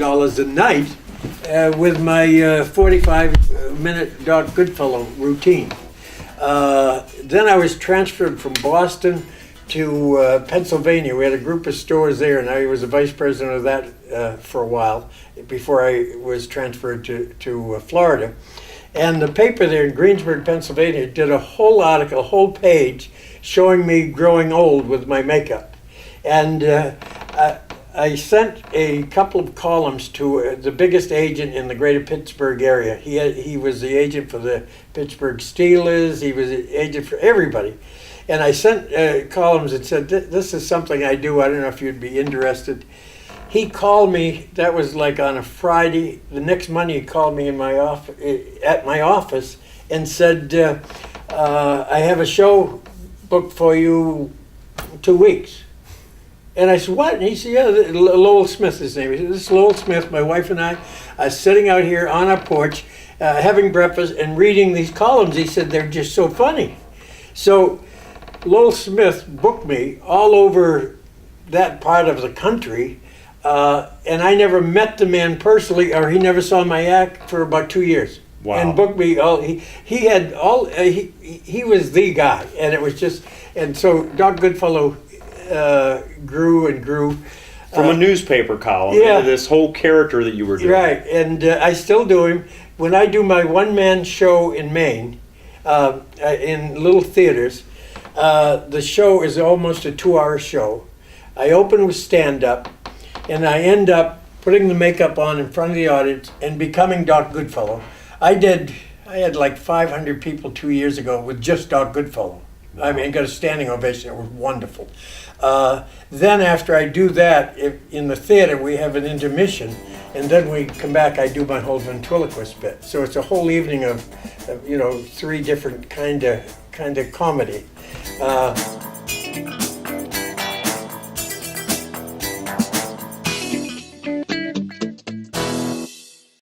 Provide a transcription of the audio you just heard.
$1,000 a night with my 45-minute Doc Goodfellow routine. Then I was transferred from Boston to Pennsylvania. We had a group of stores there, and I was the vice president of that for a while before I was transferred to Florida. And the paper there in Greensburg, Pennsylvania, did a whole article, a whole page, showing me growing old with my makeup. And I sent a couple of columns to the biggest agent in the greater Pittsburgh area. He was the agent for the Pittsburgh Steelers. He was the agent for everybody. And I sent columns that said, this is something I do. I don't know if you'd be interested. He called me, that was like on a Friday. The next Monday he called me in my at my office and said, I have a show booked for you 2 weeks. And I said, what? And he said, yeah, Lowell Smith is his name. He said, this is Lowell Smith. My wife and I are sitting out here on our porch, having breakfast and reading these columns. He said, they're just so funny. So Lowell Smith booked me all over that part of the country. And I never met the man personally, or he never saw my act for about 2 years. Wow. And booked me all. He had all. He was the guy, and it was just. And so Doc Goodfellow grew and grew from a newspaper column into this whole character that you were doing. Right, and I still do him when I do my one-man show in Maine, in little theaters. The show is almost a 2-hour show. I open with stand-up. And I end up putting the makeup on in front of the audience and becoming Doc Goodfellow. I had like 500 people 2 years ago with just Doc Goodfellow. I mean, got a standing ovation. It was wonderful. Then after I do that, in the theater, we have an intermission. And then we come back, I do my whole ventriloquist bit. So it's a whole evening of 3 different kind of comedy.